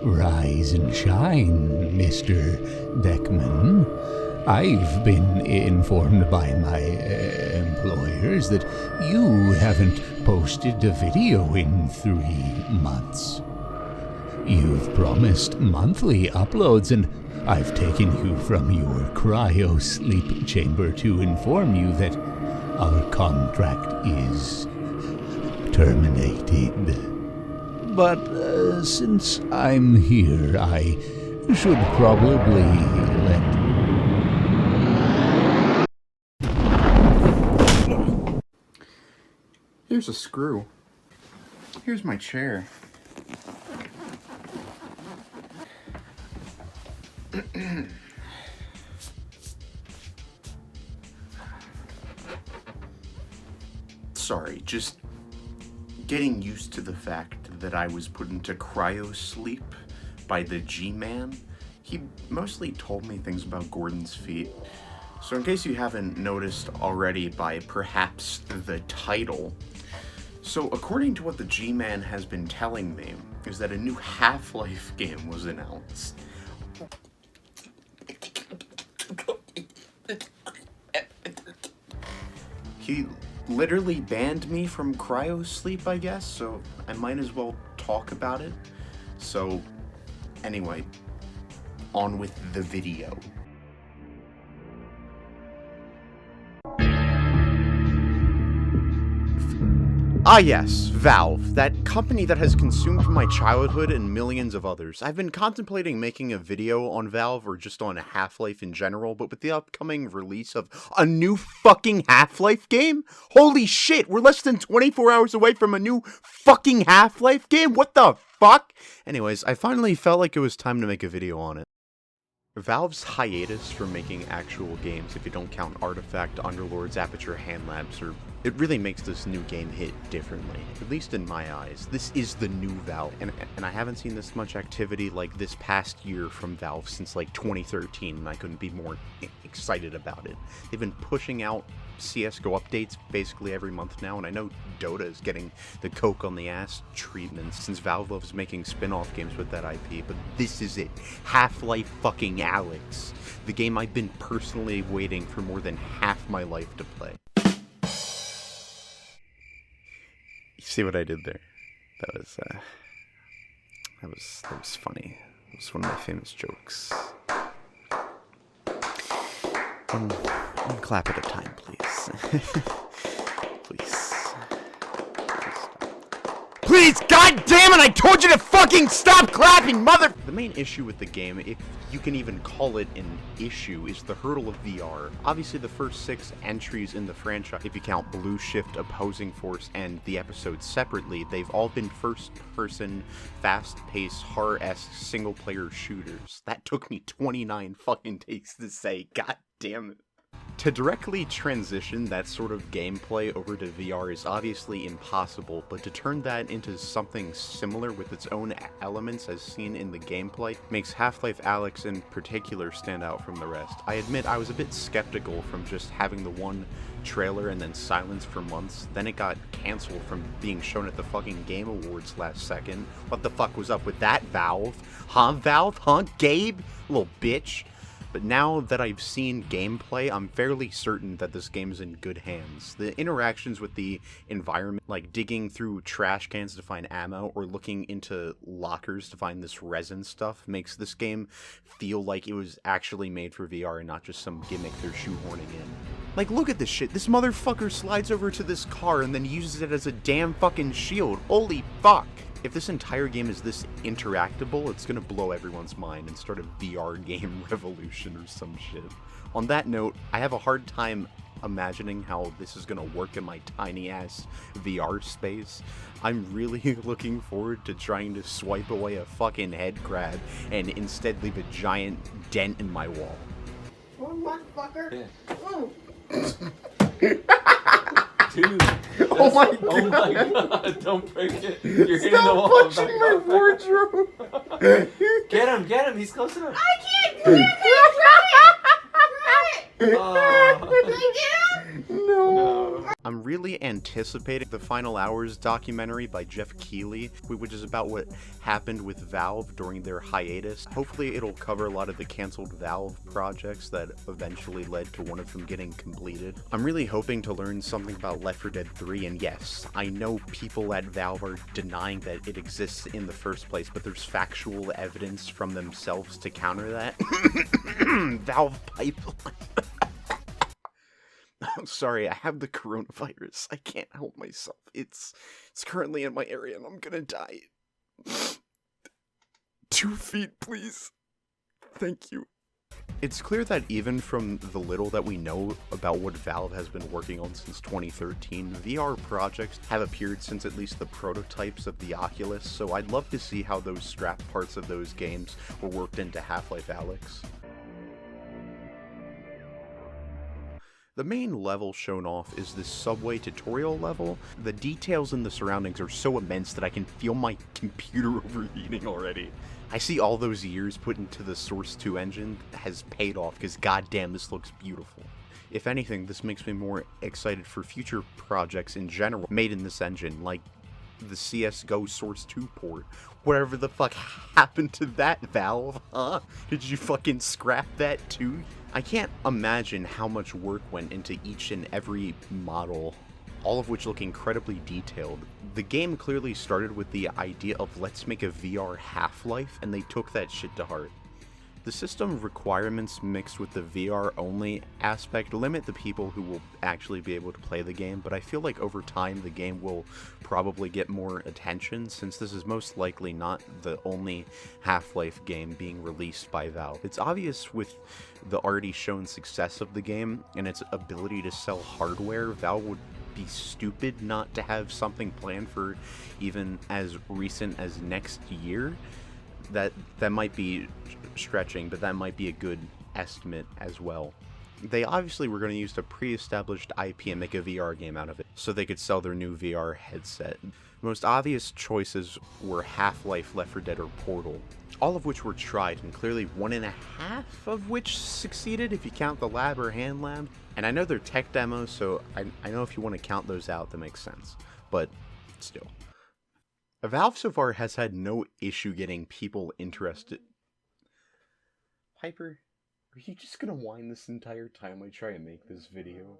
Rise and shine, Mr. Deckman. I've been informed by my employers that you haven't posted a video in 3 months. You've promised monthly uploads, and I've taken you from your cryo sleep chamber to inform you that our contract is terminated. But since I'm here, I should probably let... Here's a screw. Here's my chair. Sorry, just getting used to the fact that I was put into cryo sleep by the G-Man. He mostly told me things about Gordon's feet. So in case you haven't noticed already by perhaps the title, so according to what the G-Man has been telling me, is that a new Half-Life game was announced. He literally banned me from cryo sleep, I guess, so I might as well talk about it. So, anyway, on with the video. Ah yes, Valve, that company that has consumed my childhood and millions of others. I've been contemplating making a video on Valve or just on Half-Life in general, but with the upcoming release of a new fucking Half-Life game? Holy shit, we're less than 24 hours away from a new fucking Half-Life game? What the fuck? Anyways, I finally felt like it was time to make a video on it. Valve's hiatus from making actual games, if you don't count Artifact, Underlords, Aperture, Hand Labs, it really makes this new game hit differently, at least in my eyes. This is the new Valve, and I haven't seen this much activity like this past year from Valve since like 2013, and I couldn't be more excited about it. They've been pushing out CSGO updates basically every month now, and I know Dota is getting the coke on the ass treatment since Valve loves making spin-off games with that IP, but this is it. Half-Life fucking Alyx. The game I've been personally waiting for more than half my life to play. You see what I did there? That was funny. It was one of my famous jokes. One clap at a time, please. Please. Please, god damn it, I told you to fucking stop clapping, mother— The main issue with the game, if you can even call it an issue, is the hurdle of VR. Obviously the first 6 entries in the franchise, if you count Blue Shift, Opposing Force, and the episodes separately, they've all been first-person, fast-paced, horror-esque, single-player shooters. That took me 29 fucking takes to say, god damn it. To directly transition that sort of gameplay over to VR is obviously impossible, but to turn that into something similar with its own elements as seen in the gameplay makes Half-Life Alyx in particular stand out from the rest. I admit I was a bit skeptical from just having the one trailer and then silence for months, then it got cancelled from being shown at the fucking Game Awards last second. What the fuck was up with that, Valve? Huh, Valve? Huh, Gabe? Little bitch. But now that I've seen gameplay, I'm fairly certain that this game is in good hands. The interactions with the environment, like digging through trash cans to find ammo or looking into lockers to find this resin stuff, makes this game feel like it was actually made for VR and not just some gimmick they're shoehorning in. Like, look at this shit. This motherfucker slides over to this car and then uses it as a damn fucking shield. Holy fuck. If this entire game is this interactable, it's gonna blow everyone's mind and start a VR game revolution or some shit. On that note, I have a hard time imagining how this is gonna work in my tiny ass VR space. I'm really looking forward to trying to swipe away a fucking head crab and instead leave a giant dent in my wall. Oh, motherfucker! Yeah. Dude, oh my god! Oh my god! Don't break it! You're hitting the Stop wall. punching my wardrobe! Get him! He's close enough. I can't do it! Oh. Can I get him? No. I'm really anticipating the Final Hours documentary by Jeff Keighley, which is about what happened with Valve during their hiatus. Hopefully it'll cover a lot of the canceled Valve projects that eventually led to one of them getting completed. I'm really hoping to learn something about Left 4 Dead 3, and yes, I know people at Valve are denying that it exists in the first place, but there's factual evidence from themselves to counter that. Valve pipeline. I'm sorry, I have the coronavirus. I can't help myself. It's currently in my area and I'm gonna die. 2 feet, please. Thank you. It's clear that even from the little that we know about what Valve has been working on since 2013, VR projects have appeared since at least the prototypes of the Oculus, so I'd love to see how those strap parts of those games were worked into Half-Life Alyx. The main level shown off is this subway tutorial level. The details in the surroundings are so immense that I can feel my computer overheating already. I see all those years put into the Source 2 engine has paid off, because goddamn, this looks beautiful. If anything, this makes me more excited for future projects in general made in this engine, like the CSGO Source 2 port. Whatever the fuck happened to that, Valve, huh? Did you fucking scrap that too? I can't imagine how much work went into each and every model, all of which look incredibly detailed. The game clearly started with the idea of let's make a VR Half-Life, and they took that shit to heart. The system requirements mixed with the VR-only aspect limit the people who will actually be able to play the game, but I feel like over time the game will probably get more attention, since this is most likely not the only Half-Life game being released by Valve. It's obvious with the already shown success of the game and its ability to sell hardware, Valve would be stupid not to have something planned for even as recent as next year. That might be stretching, but that might be a good estimate as well. They obviously were going to use the pre-established IP and make a VR game out of it, so they could sell their new VR headset. The most obvious choices were Half-Life, Left 4 Dead, or Portal, all of which were tried, and clearly 1.5 of which succeeded if you count the lab or hand lab. And I know they're tech demos, so I know if you want to count those out, that makes sense, but still. Valve so far has had no issue getting people interested. Piper, are you just gonna whine this entire time I try and make this video?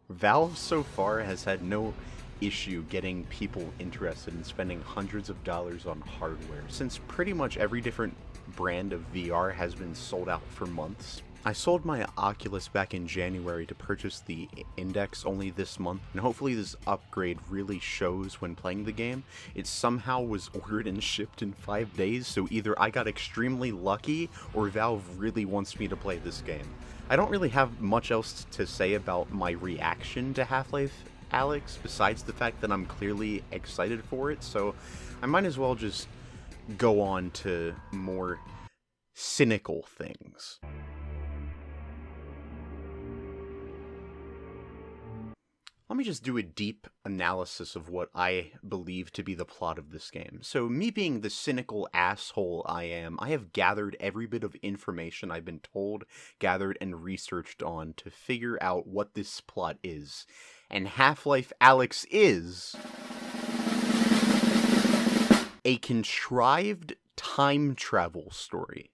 Valve so far has had no issue getting people interested in spending hundreds of dollars on hardware, since pretty much every different brand of VR has been sold out for months. I sold my Oculus back in January to purchase the Index only this month, and hopefully this upgrade really shows when playing the game. It somehow was ordered and shipped in 5 days, so either I got extremely lucky, or Valve really wants me to play this game. I don't really have much else to say about my reaction to Half-Life Alyx, besides the fact that I'm clearly excited for it, so I might as well just go on to more cynical things. Let me just do a deep analysis of what I believe to be the plot of this game. So, me being the cynical asshole I am, I have gathered every bit of information I've been told, gathered, and researched on to figure out what this plot is. And Half-Life Alyx is a contrived time travel story.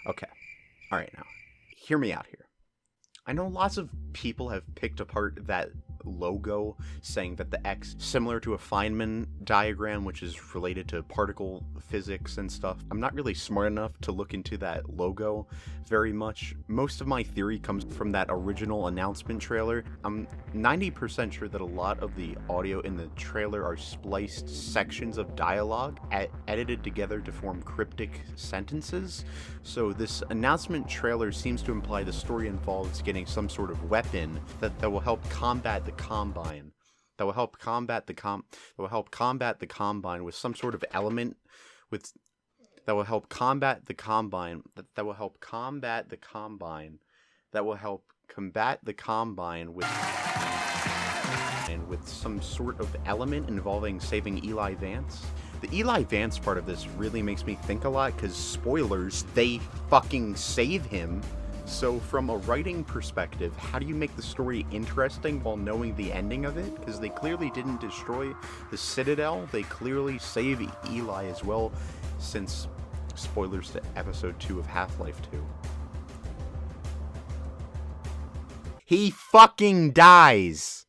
Okay, alright now, hear me out here. I know lots of people have picked apart that logo, saying that the X similar to a Feynman diagram, which is related to particle physics and stuff. I'm not really smart enough to look into that logo very much. Most of my theory comes from that original announcement trailer. I'm 90% sure that a lot of the audio in the trailer are spliced sections of dialogue edited together to form cryptic sentences. So this announcement trailer seems to imply the story involves getting some sort of weapon that will help combat the Combine. That will help combat the Combine with some sort of element with that will help combat the Combine that will help combat the Combine that will help combat the Combine with some sort of element involving saving Eli Vance. The Eli Vance part of this really makes me think a lot, because spoilers, they fucking save him. So from a writing perspective, how do you make the story interesting while knowing the ending of it? Because they clearly didn't destroy the Citadel, they clearly save Eli as well, since spoilers to episode 2 of Half-Life 2. He fucking dies!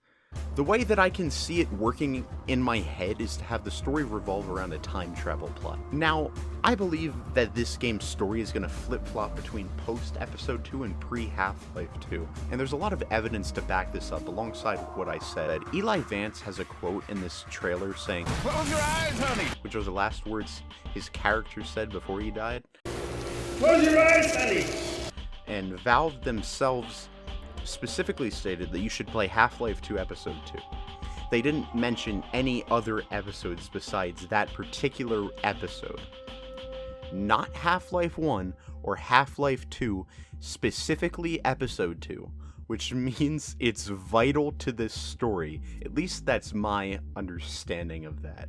The way that I can see it working in my head is to have the story revolve around a time travel plot. Now, I believe that this game's story is going to flip-flop between post-Episode 2 and pre-Half-Life 2, and there's a lot of evidence to back this up alongside what I said. Eli Vance has a quote in this trailer saying, "Close your eyes, honey!" which was the last words his character said before he died. Close your eyes, honey! And Valve themselves specifically stated that you should play Half-Life 2 Episode 2. They didn't mention any other episodes besides that particular episode. Not Half-Life 1 or Half-Life 2, specifically Episode 2, which means it's vital to this story. At least that's my understanding of that.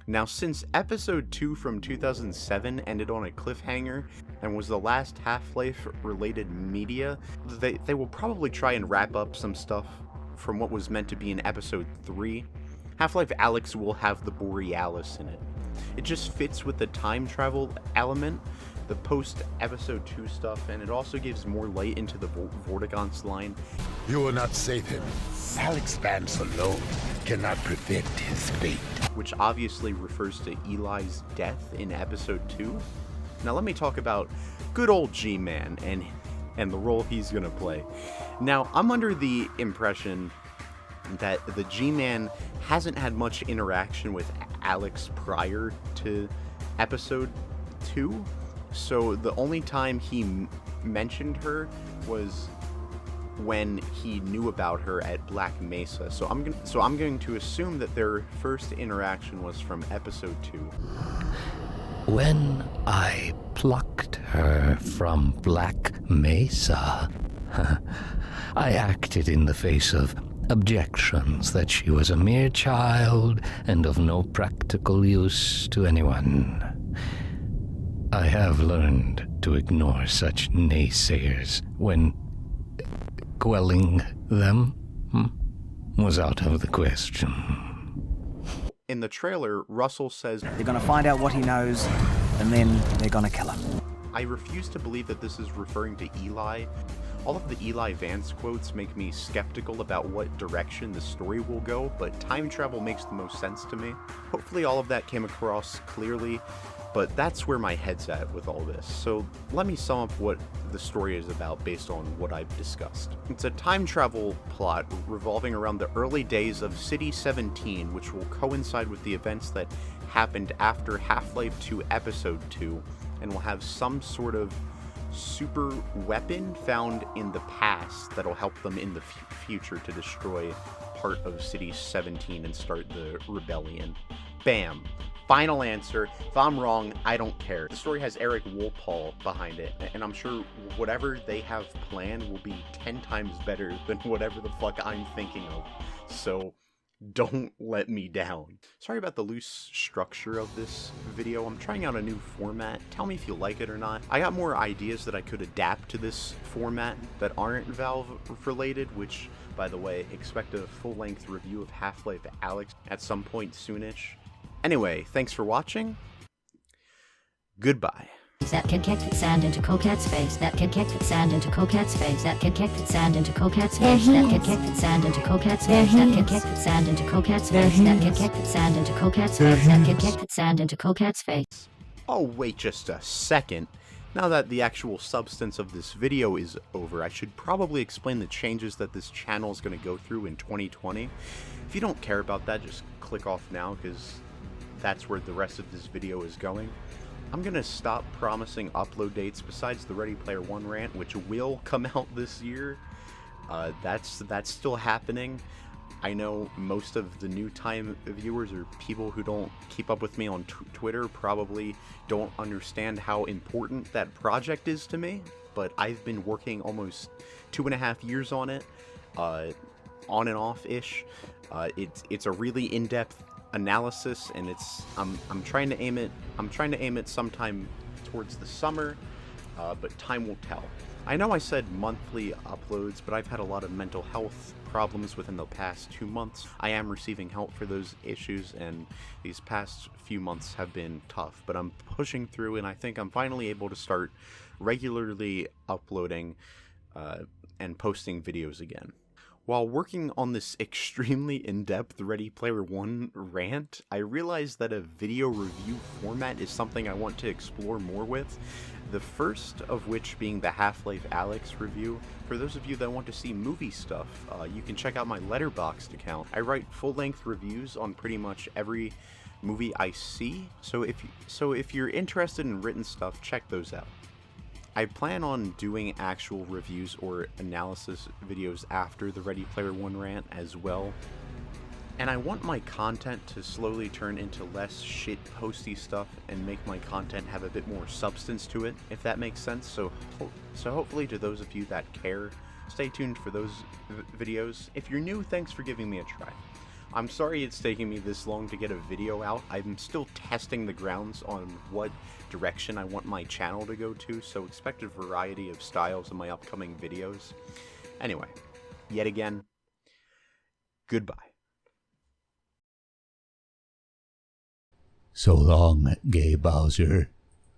Now, since Episode 2 from 2007 ended on a cliffhanger and was the last Half-Life related media, they will probably try and wrap up some stuff from what was meant to be in Episode 3. Half-Life Alyx will have the Borealis in it. It just fits with the time travel element, the post-Episode 2 stuff, and it also gives more light into the Vortigaunt's line. You will not save him. Alyx Vance alone cannot prevent his fate. Which obviously refers to Eli's death in Episode 2. Now let me talk about good old G-Man and the role he's gonna play. Now, I'm under the impression that the G-Man hasn't had much interaction with Alyx prior to Episode 2, so the only time he mentioned her was when he knew about her at Black Mesa. So I'm going to assume that their first interaction was from Episode 2. When I plucked her from Black Mesa, I acted in the face of objections that she was a mere child and of no practical use to anyone. I have learned to ignore such naysayers when quelling them was out of the question. In the trailer, Russell says, "They're gonna find out what he knows, and then they're gonna kill him." I refuse to believe that this is referring to Eli. All of the Eli Vance quotes make me skeptical about what direction the story will go, but time travel makes the most sense to me. Hopefully all of that came across clearly, but that's where my head's at with all this. So let me sum up what the story is about based on what I've discussed. It's a time travel plot revolving around the early days of City 17, which will coincide with the events that happened after Half-Life 2 Episode 2, and will have some sort of super weapon found in the past that'll help them in the future to destroy part of City 17 and start the rebellion. Bam. Final answer. If I'm wrong, I don't care. The story has Eric Wolpaw behind it, and I'm sure whatever they have planned will be 10 times better than whatever the fuck I'm thinking of. So don't let me down. Sorry about the loose structure of this video. I'm trying out a new format. Tell me if you like it or not. I got more ideas that I could adapt to this format that aren't Valve related, which, by the way, expect a full-length review of Half-Life Alyx at some point soonish. Anyway, thanks for watching. Goodbye. That kid kicked sand into Coquette's face. That kid kicked sand into Coquette's face. That kid kicked sand into Coquette's face. That kid kicked sand into Coquette's face. That kid kicked sand into Coquette's face. That kid kicked sand into Coquette's face. That kid kicked sand into Coquette's face. Oh, wait just a second. Now that the actual substance of this video is over, I should probably explain the changes that this channel is going to go through in 2020. If you don't care about that, just click off now, because that's where the rest of this video is going. I'm going to stop promising upload dates besides the Ready Player One rant, which will come out this year. That's still happening. I know most of the new time viewers or people who don't keep up with me on Twitter probably don't understand how important that project is to me, but I've been working almost 2.5 years on it, on and off-ish. It's a really in-depth analysis, and I'm trying to aim it sometime towards the summer, but time will tell. I know I said monthly uploads, but I've had a lot of mental health problems within the past 2 months. I am receiving help for those issues, and these past few months have been tough, but I'm pushing through, and I think I'm finally able to start regularly uploading and posting videos again. While working on this extremely in-depth Ready Player One rant, I realized that a video review format is something I want to explore more with, the first of which being the Half-Life Alyx review. For those of you that want to see movie stuff, you can check out my Letterboxd account. I write full-length reviews on pretty much every movie I see, so if you're interested in written stuff, check those out. I plan on doing actual reviews or analysis videos after the Ready Player One rant as well. And I want my content to slowly turn into less shit-posty stuff and make my content have a bit more substance to it, if that makes sense. So hopefully to those of you that care, stay tuned for those videos. If you're new, thanks for giving me a try. I'm sorry it's taking me this long to get a video out. I'm still testing the grounds on what direction I want my channel to go to, so expect a variety of styles in my upcoming videos. Anyway, yet again, goodbye. So long, Gay Bowser.